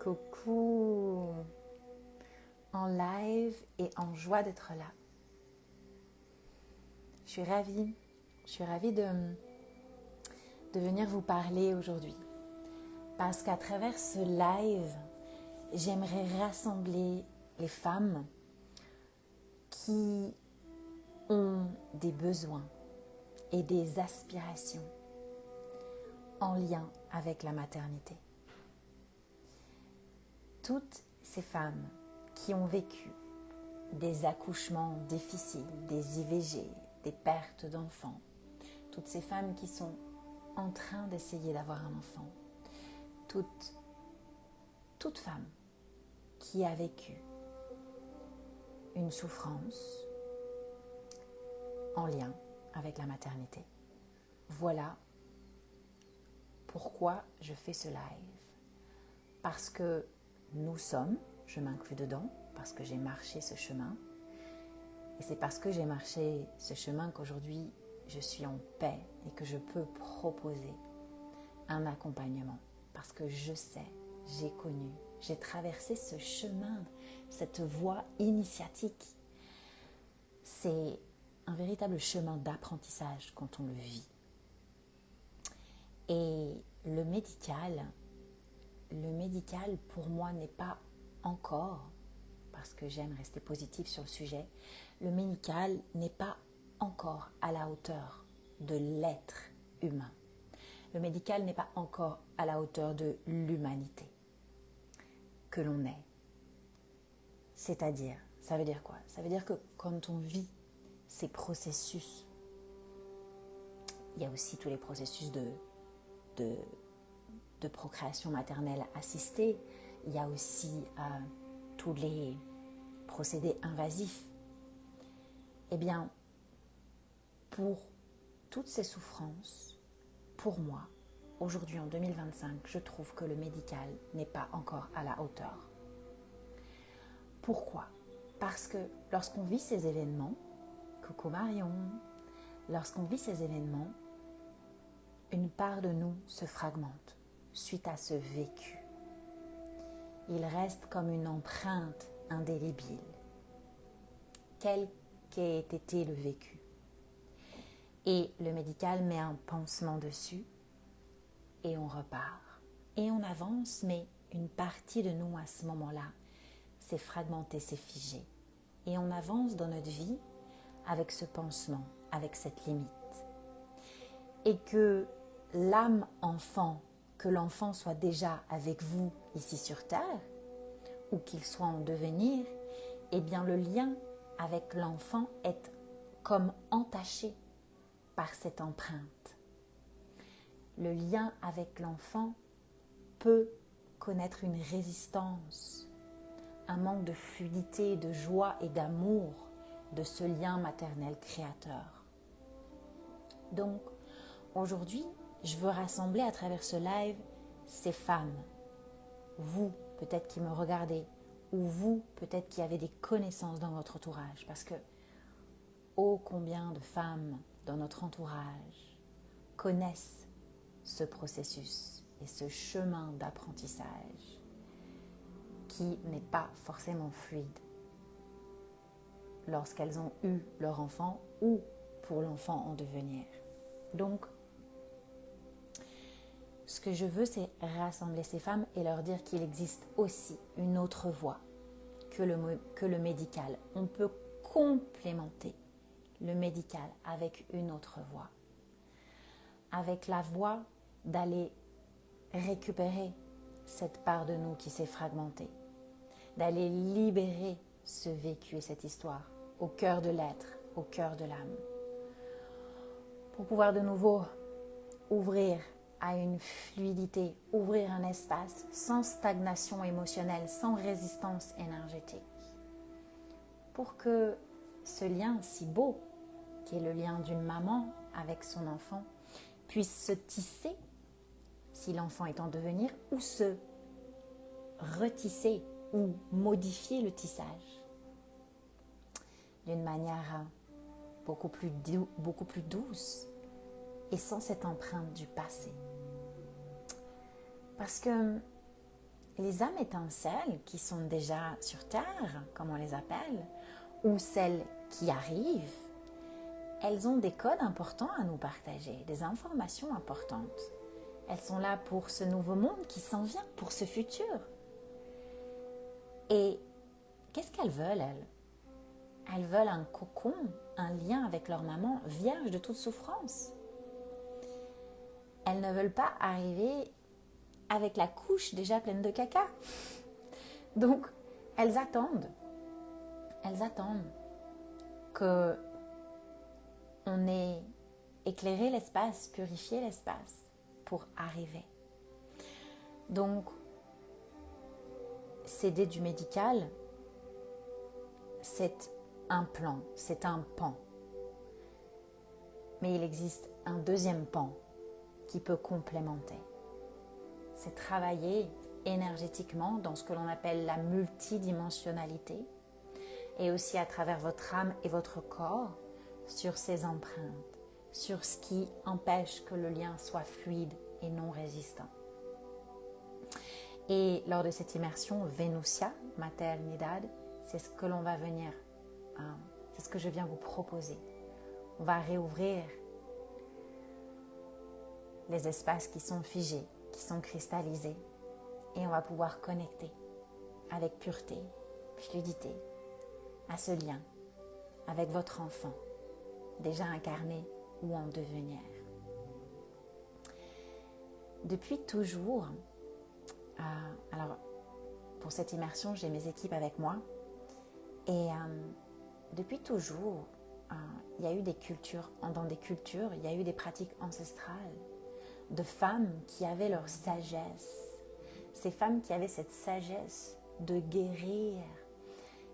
Coucou, en live et en joie d'être là. Je suis ravie de venir vous parler aujourd'hui. Parce qu'à travers ce live, j'aimerais rassembler les femmes qui ont des besoins et des aspirations en lien avec la maternité. Toutes ces femmes qui ont vécu des accouchements difficiles, des IVG, des pertes d'enfants, toutes ces femmes qui sont en train d'essayer d'avoir un enfant, toute femme qui a vécu une souffrance en lien avec la maternité. Voilà pourquoi je fais ce live. Parce que nous sommes, je m'inclus dedans, parce que j'ai marché ce chemin. Et c'est parce que j'ai marché ce chemin qu'aujourd'hui, je suis en paix et que je peux proposer un accompagnement. Parce que je sais, j'ai connu, j'ai traversé ce chemin, cette voie initiatique. C'est un véritable chemin d'apprentissage quand on le vit. Et le médical pour moi n'est pas encore, parce que j'aime rester positive sur le sujet, le médical n'est pas encore à la hauteur de l'être humain. Le médical n'est pas encore à la hauteur de l'humanité que l'on est. C'est-à-dire, ça veut dire quoi? Ça veut dire que quand on vit ces processus, il y a aussi tous les processus de procréation maternelle assistée, il y a aussi tous les procédés invasifs. Eh bien, pour toutes ces souffrances, pour moi, aujourd'hui en 2025, je trouve que le médical n'est pas encore à la hauteur. Pourquoi? Parce que lorsqu'on vit ces événements, coucou Marion, lorsqu'on vit ces événements, une part de nous se fragmente suite à ce vécu. Il reste comme une empreinte indélébile. Quel qu'ait été le vécu. Et le médical met un pansement dessus et on repart. Et on avance, mais une partie de nous à ce moment-là s'est fragmentée, s'est figée. Et on avance dans notre vie avec ce pansement, avec cette limite. Et que l'âme enfant, que l'enfant soit déjà avec vous ici sur Terre, ou qu'il soit en devenir, eh bien le lien avec l'enfant est comme entaché par cette empreinte. Le lien avec l'enfant peut connaître une résistance, un manque de fluidité, de joie et d'amour de ce lien maternel créateur. Donc, aujourd'hui, je veux rassembler à travers ce live ces femmes, vous peut-être qui me regardez, ou vous peut-être qui avez des connaissances dans votre entourage, parce que ô combien de femmes dans notre entourage connaissent ce processus et ce chemin d'apprentissage qui n'est pas forcément fluide lorsqu'elles ont eu leur enfant ou pour l'enfant en devenir. Donc, ce que je veux, c'est rassembler ces femmes et leur dire qu'il existe aussi une autre voie que le médical. On peut complémenter le médical avec une autre voie. Avec la voie d'aller récupérer cette part de nous qui s'est fragmentée. D'aller libérer ce vécu et cette histoire au cœur de l'être, au cœur de l'âme. Pour pouvoir de nouveau ouvrir à une fluidité, ouvrir un espace sans stagnation émotionnelle, sans résistance énergétique. Pour que ce lien si beau, qui est le lien d'une maman avec son enfant, puisse se tisser, si l'enfant est en devenir, ou se retisser, ou modifier le tissage d'une manière beaucoup plus douce et sans cette empreinte du passé. Parce que les âmes étincelles qui sont déjà sur Terre, comme on les appelle, ou celles qui arrivent, elles ont des codes importants à nous partager, des informations importantes. Elles sont là pour ce nouveau monde qui s'en vient, pour ce futur. Et qu'est-ce qu'elles veulent, elles? Elles veulent un cocon, un lien avec leur maman, vierge de toute souffrance. Elles ne veulent pas arriver avec la couche déjà pleine de caca. Donc, elles attendent que on ait éclairé l'espace, purifié l'espace pour arriver. Donc, céder du médical, c'est un plan, c'est un pan. Mais il existe un deuxième pan qui peut complémenter. C'est travailler énergétiquement dans ce que l'on appelle la multidimensionnalité et aussi à travers votre âme et votre corps sur ces empreintes, sur ce qui empêche que le lien soit fluide et non résistant. Et lors de cette immersion Venusia, Maternidad, c'est ce que l'on va venir, c'est ce que je viens vous proposer. On va réouvrir les espaces qui sont figés, qui sont cristallisés, et on va pouvoir connecter avec pureté, fluidité, à ce lien avec votre enfant, déjà incarné ou en devenir. Depuis toujours, alors pour cette immersion, j'ai mes équipes avec moi, et depuis toujours, il y a eu des cultures, dans des cultures, il y a eu des pratiques ancestrales de femmes qui avaient leur sagesse. Ces femmes qui avaient cette sagesse de guérir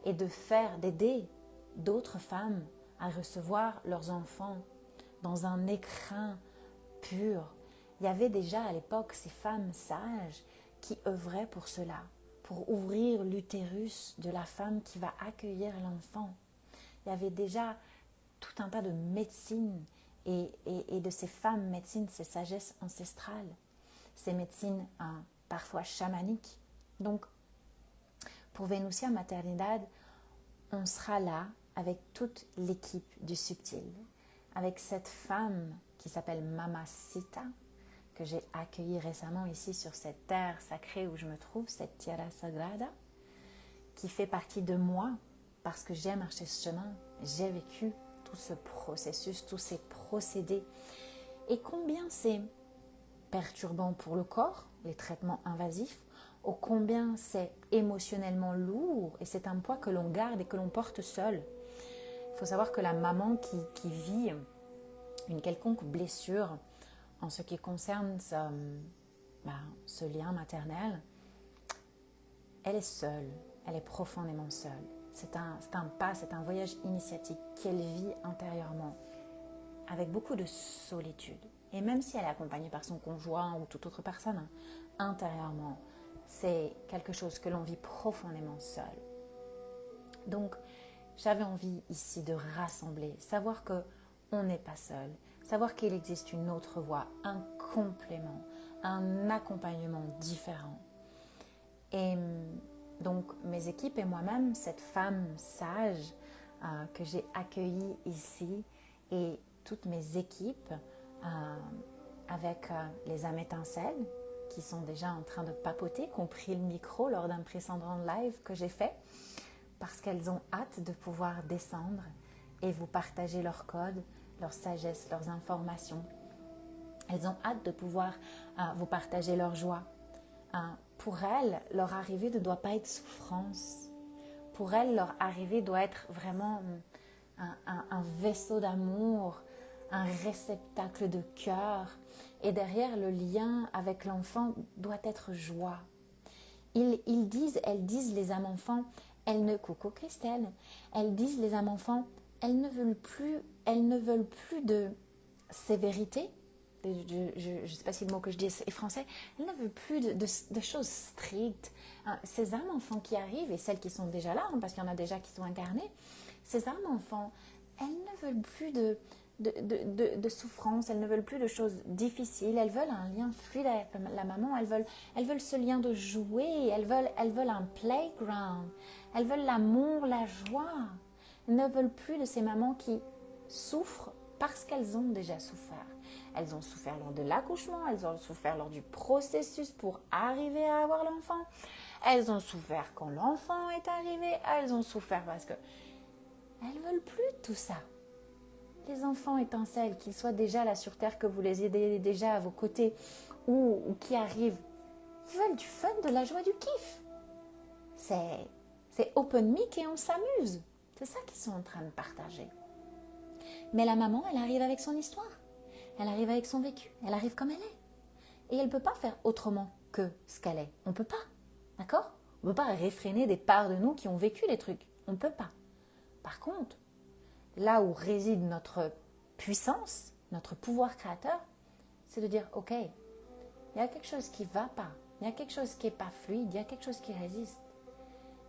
et d'aider d'autres femmes à recevoir leurs enfants dans un écrin pur. Il y avait déjà à l'époque ces femmes sages qui œuvraient pour cela, pour ouvrir l'utérus de la femme qui va accueillir l'enfant. Il y avait déjà tout un tas de médecines et de ces femmes médecines, ces sagesses ancestrales, ces médecines parfois chamaniques. Donc, pour Venusia Maternidad, on sera là avec toute l'équipe du subtil, avec cette femme qui s'appelle Mamacita, que j'ai accueillie récemment ici sur cette terre sacrée où je me trouve, cette Tierra Sagrada, qui fait partie de moi parce que j'ai marché ce chemin, j'ai vécu tout ce processus, tous ces procédés. Et combien c'est perturbant pour le corps, les traitements invasifs, ô combien c'est émotionnellement lourd et c'est un poids que l'on garde et que l'on porte seul. Il faut savoir que la maman qui vit une quelconque blessure en ce qui concerne ce lien maternel, elle est seule, elle est profondément seule. C'est un voyage initiatique qu'elle vit intérieurement avec beaucoup de solitude. Et même si elle est accompagnée par son conjoint ou toute autre personne, intérieurement, c'est quelque chose que l'on vit profondément seul. Donc, j'avais envie ici de rassembler, savoir qu'on n'est pas seul, savoir qu'il existe une autre voie, un complément, un accompagnement différent. Et donc, mes équipes et moi-même, cette femme sage que j'ai accueillie ici et toutes mes équipes avec les âmes étincelles qui sont déjà en train de papoter, qui ont pris le micro lors d'un précédent live que j'ai fait parce qu'elles ont hâte de pouvoir descendre et vous partager leurs codes, leur sagesse, leurs informations. Elles ont hâte de pouvoir vous partager leur joie. Pour elles, leur arrivée ne doit pas être souffrance. Pour elles, leur arrivée doit être vraiment un vaisseau d'amour, un réceptacle de cœur. Et derrière le lien avec l'enfant doit être joie. Elles disent les âmes enfants, coucou Christelle, elles disent les âmes enfants, elles ne veulent plus de sévérité. Je ne sais pas si le mot que je dis est français, elles ne veulent plus de choses strictes. Ces âmes enfants qui arrivent, et celles qui sont déjà là, parce qu'il y en a déjà qui sont incarnées, ces âmes enfants, elles ne veulent plus de souffrance, elles ne veulent plus de choses difficiles, elles veulent un lien fluide avec la maman, elles veulent ce lien de jouer, elles veulent un playground, elles veulent l'amour, la joie. Elles ne veulent plus de ces mamans qui souffrent parce qu'elles ont déjà souffert. Elles ont souffert lors de l'accouchement, elles ont souffert lors du processus pour arriver à avoir l'enfant, elles ont souffert quand l'enfant est arrivé, elles ont souffert parce que elles ne veulent plus tout ça. Les enfants étincelles, qu'ils soient déjà là sur Terre, que vous les ayez déjà à vos côtés ou qui arrivent, ils veulent du fun, de la joie, du kiff. C'est open mic et on s'amuse. C'est ça qu'ils sont en train de partager. Mais la maman, elle arrive avec son histoire. Elle arrive avec son vécu. Elle arrive comme elle est. Et elle ne peut pas faire autrement que ce qu'elle est. On ne peut pas. D'accord ? On ne peut pas réfréner des parts de nous qui ont vécu les trucs. On ne peut pas. Par contre, là où réside notre puissance, notre pouvoir créateur, c'est de dire, ok, il y a quelque chose qui ne va pas, il y a quelque chose qui n'est pas fluide, il y a quelque chose qui résiste.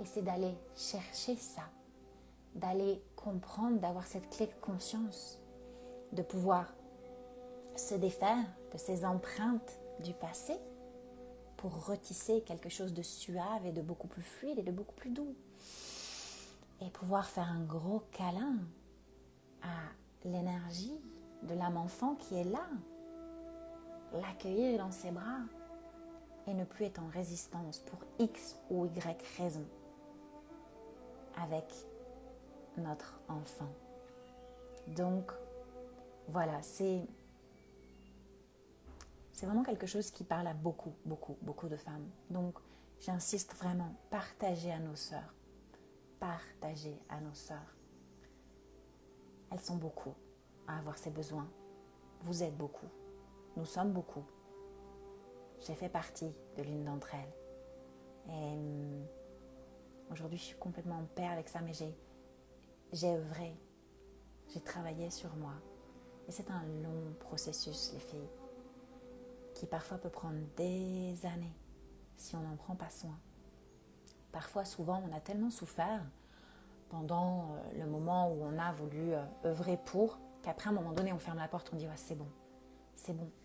Et c'est d'aller chercher ça, d'aller comprendre, d'avoir cette clé de conscience, de pouvoir se défaire de ces empreintes du passé pour retisser quelque chose de suave et de beaucoup plus fluide et de beaucoup plus doux. Et pouvoir faire un gros câlin à l'énergie de l'âme enfant qui est là, l'accueillir dans ses bras et ne plus être en résistance pour X ou Y raison avec notre enfant. Donc voilà, c'est vraiment quelque chose qui parle à beaucoup de femmes. Donc j'insiste vraiment, partagez à nos sœurs. Partagez à nos sœurs. Elles sont beaucoup à avoir ces besoins. Vous êtes beaucoup. Nous sommes beaucoup. J'ai fait partie de l'une d'entre elles. Et aujourd'hui, je suis complètement en paix avec ça, mais j'ai œuvré. J'ai travaillé sur moi. Et c'est un long processus, les filles, qui parfois peut prendre des années si on n'en prend pas soin. Parfois, souvent, on a tellement souffert pendant le moment où on a voulu œuvrer pour, qu'après, à un moment donné, on ferme la porte, on dit ouais, c'est bon.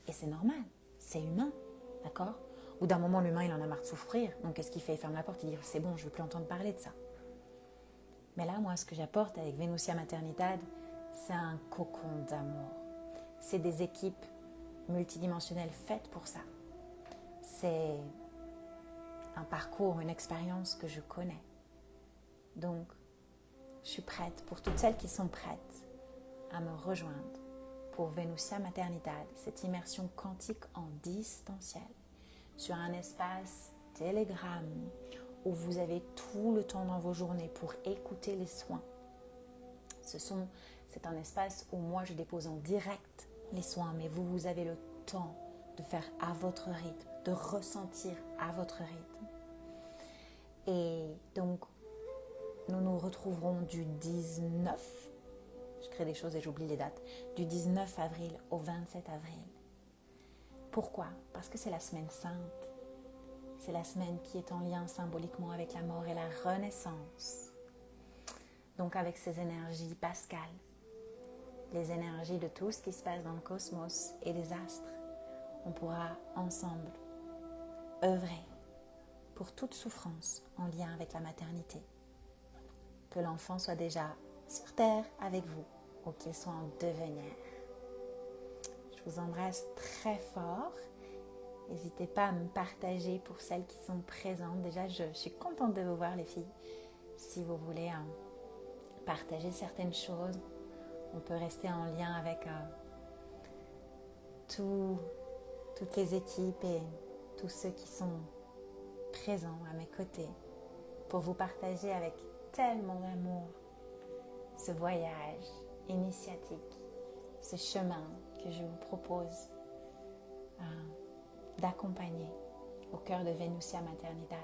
Et c'est normal, c'est humain, d'accord ? Ou d'un moment, l'humain, il en a marre de souffrir. Donc, qu'est-ce qu'il fait ? Il ferme la porte, il dit c'est bon, je ne veux plus entendre parler de ça. Mais là, moi, ce que j'apporte avec Venusia Maternidad, c'est un cocon d'amour. C'est des équipes multidimensionnelles faites pour ça. C'est un parcours, une expérience que je connais. Donc, je suis prête, pour toutes celles qui sont prêtes à me rejoindre pour Venusia Maternidad, cette immersion quantique en distanciel, sur un espace Telegram où vous avez tout le temps dans vos journées pour écouter les soins. C'est un espace où moi je dépose en direct les soins, mais vous avez le temps de faire à votre rythme, de ressentir à votre rythme. Et donc, nous nous retrouverons du 19, je crée des choses et j'oublie les dates, du 19 avril au 27 avril. Pourquoi ? Parce que c'est la semaine sainte. C'est la semaine qui est en lien symboliquement avec la mort et la renaissance. Donc avec ces énergies pascales, les énergies de tout ce qui se passe dans le cosmos et les astres, on pourra ensemble œuvrer pour toute souffrance en lien avec la maternité. Que l'enfant soit déjà sur Terre avec vous ou qu'il soit en devenir. Je vous embrasse très fort. N'hésitez pas à me partager pour celles qui sont présentes. Déjà, je suis contente de vous voir les filles. Si vous voulez partager certaines choses, on peut rester en lien avec toutes les équipes et tous ceux qui sont présents à mes côtés pour vous partager avec tellement d'amour ce voyage initiatique, ce chemin que je vous propose d'accompagner au cœur de Venusia Maternidad.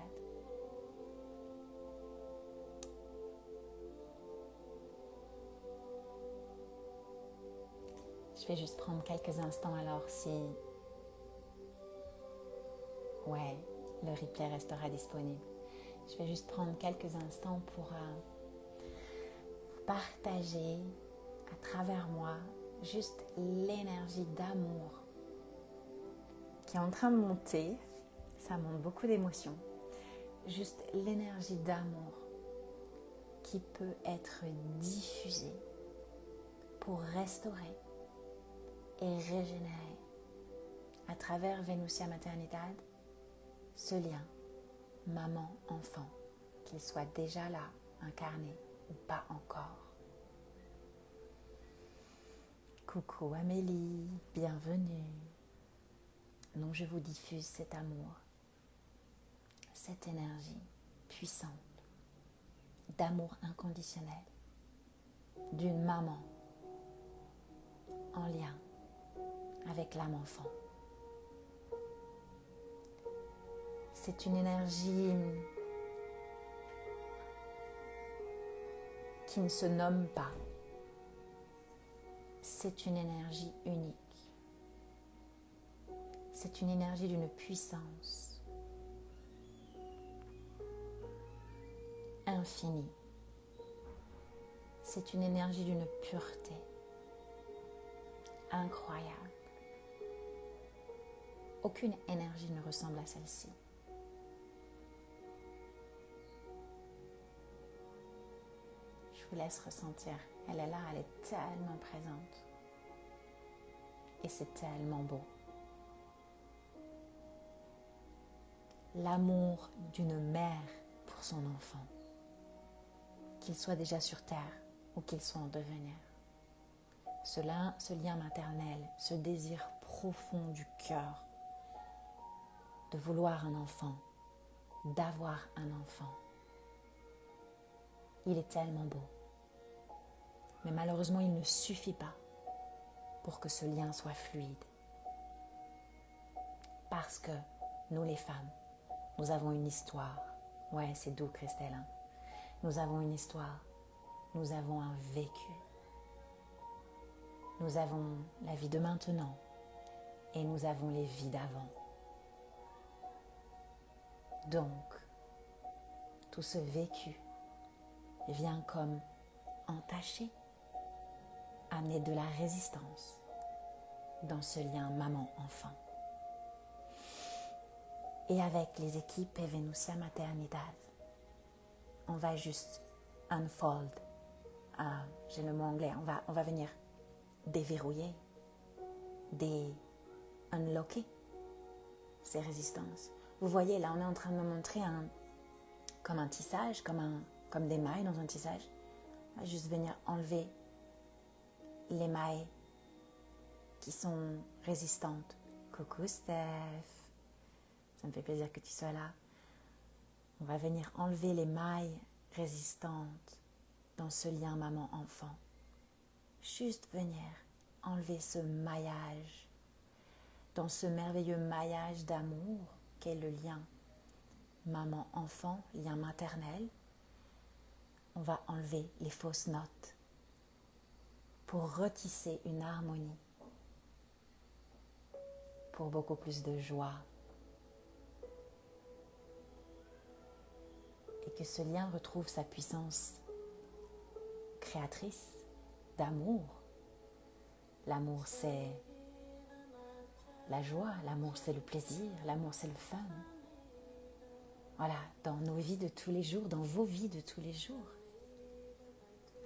Je vais juste prendre quelques instants alors si... Ouais, le replay restera disponible. Je vais juste prendre quelques instants pour partager à travers moi juste l'énergie d'amour qui est en train de monter. Ça monte beaucoup d'émotions. Juste l'énergie d'amour qui peut être diffusée pour restaurer et régénérer à travers Venusia Maternidad ce lien maman-enfant, qu'il soit déjà là, incarné ou pas encore. Coucou Amélie, bienvenue. Donc je vous diffuse cet amour, cette énergie puissante d'amour inconditionnel d'une maman en lien avec l'âme enfant. C'est une énergie qui ne se nomme pas. C'est une énergie unique. C'est une énergie d'une puissance infinie. C'est une énergie d'une pureté incroyable. Aucune énergie ne ressemble à celle-ci. Je vous laisse ressentir. Elle est là, elle est tellement présente. Et c'est tellement beau. L'amour d'une mère pour son enfant, qu'il soit déjà sur terre ou qu'il soit en devenir. Ce lien maternel, ce désir profond du cœur de vouloir un enfant, d'avoir un enfant. Il est tellement beau. Mais malheureusement, il ne suffit pas pour que ce lien soit fluide. Parce que nous les femmes, nous avons une histoire. Ouais, c'est doux Christelle. Hein? Nous avons une histoire. Nous avons un vécu. Nous avons la vie de maintenant et nous avons les vies d'avant. Donc, tout ce vécu vient comme entacher, amener de la résistance dans ce lien maman-enfant. Et avec les équipes Venusia Maternidad, on va juste unfold, j'ai le mot anglais, on va venir déverrouiller, unlocker ces résistances. Vous voyez, là, on est en train de me montrer comme un tissage, comme des mailles dans un tissage. On va juste venir enlever les mailles qui sont résistantes. Coucou Steph, ça me fait plaisir que tu sois là. On va venir enlever les mailles résistantes dans ce lien maman-enfant. Juste venir enlever ce maillage, dans ce merveilleux maillage d'amour qu'est le lien maman-enfant, lien maternel. On va enlever les fausses notes pour retisser une harmonie, pour beaucoup plus de joie. Et que ce lien retrouve sa puissance créatrice d'amour. L'amour, c'est la joie, l'amour, c'est le plaisir, l'amour, c'est le fun. Voilà, dans nos vies de tous les jours, dans vos vies de tous les jours,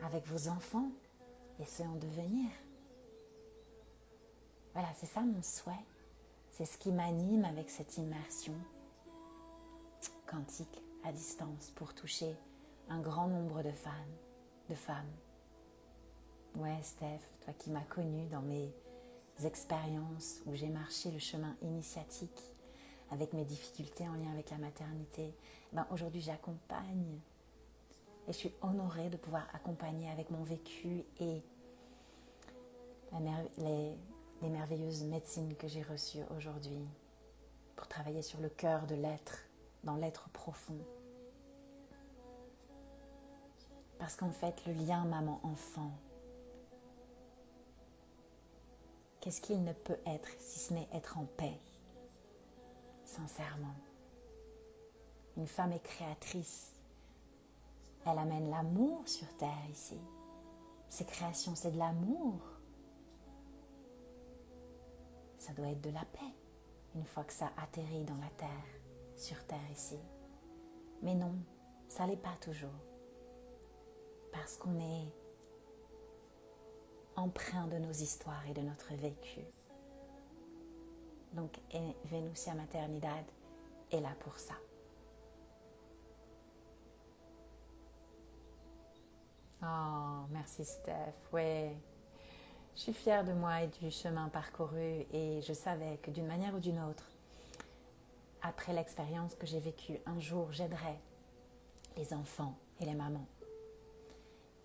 avec vos enfants et ceux en devenir. Voilà, c'est ça mon souhait. C'est ce qui m'anime avec cette immersion quantique à distance pour toucher un grand nombre de femmes. Ouais, Steph, toi qui m'as connue dans mes expériences où j'ai marché le chemin initiatique avec mes difficultés en lien avec la maternité, aujourd'hui j'accompagne et je suis honorée de pouvoir accompagner avec mon vécu et les merveilleuses médecines que j'ai reçues aujourd'hui pour travailler sur le cœur de l'être, dans l'être profond. Parce qu'en fait, le lien maman-enfant, qu'est-ce qu'il ne peut être si ce n'est être en paix, sincèrement. Une femme est créatrice. Elle amène l'amour sur terre ici. Ses créations, c'est de l'amour. ça doit être de la paix une fois que ça atterrit dans la terre, sur terre ici. Mais non, ça l'est pas toujours. Parce qu'on est empreint de nos histoires et de notre vécu. Donc, Venusia Maternidad est là pour ça. Oh, merci Steph. Ouais, je suis fière de moi et du chemin parcouru et je savais que d'une manière ou d'une autre, après l'expérience que j'ai vécue, un jour j'aiderai les enfants et les mamans.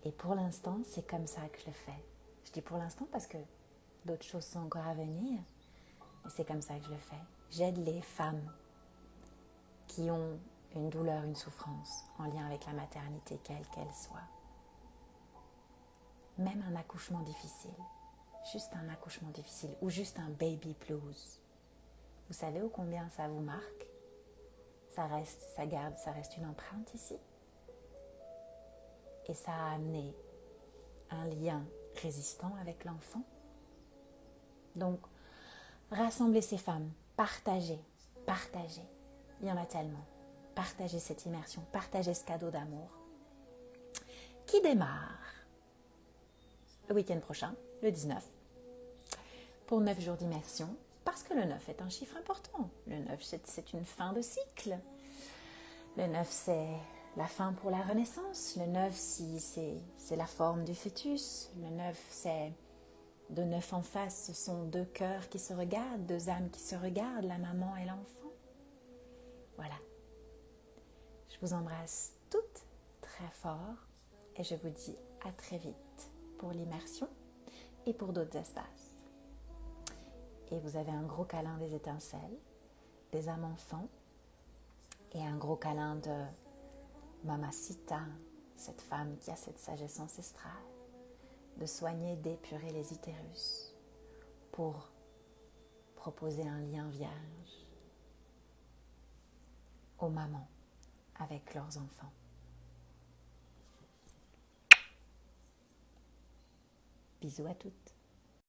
Et pour l'instant, c'est comme ça que je le fais. Je dis pour l'instant parce que d'autres choses sont encore à venir, mais c'est comme ça que je le fais. J'aide les femmes qui ont une douleur, une souffrance en lien avec la maternité, quelle qu'elle soit. Même un accouchement difficile, juste un accouchement difficile ou juste un baby blues. Vous savez ô combien ça vous marque? Ça reste une empreinte ici. Et ça a amené un lien résistant avec l'enfant. Donc, rassemblez ces femmes, partagez. Il y en a tellement. Partagez cette immersion, partagez ce cadeau d'amour qui démarre le week-end prochain, le 19, pour 9 jours d'immersion, parce que le 9 est un chiffre important. Le 9, c'est une fin de cycle. Le 9, c'est la fin pour la renaissance. Le 9, c'est la forme du fœtus. Le 9, c'est de 9 en face. Ce sont deux cœurs qui se regardent, deux âmes qui se regardent, la maman et l'enfant. Voilà. Je vous embrasse toutes très fort et je vous dis à très vite pour l'immersion et pour d'autres espaces. Et vous avez un gros câlin des étincelles, des âmes enfants et un gros câlin de Mamacita, cette femme qui a cette sagesse ancestrale de soigner, d'épurer les utérus pour proposer un lien vierge aux mamans avec leurs enfants. Bisous à toutes.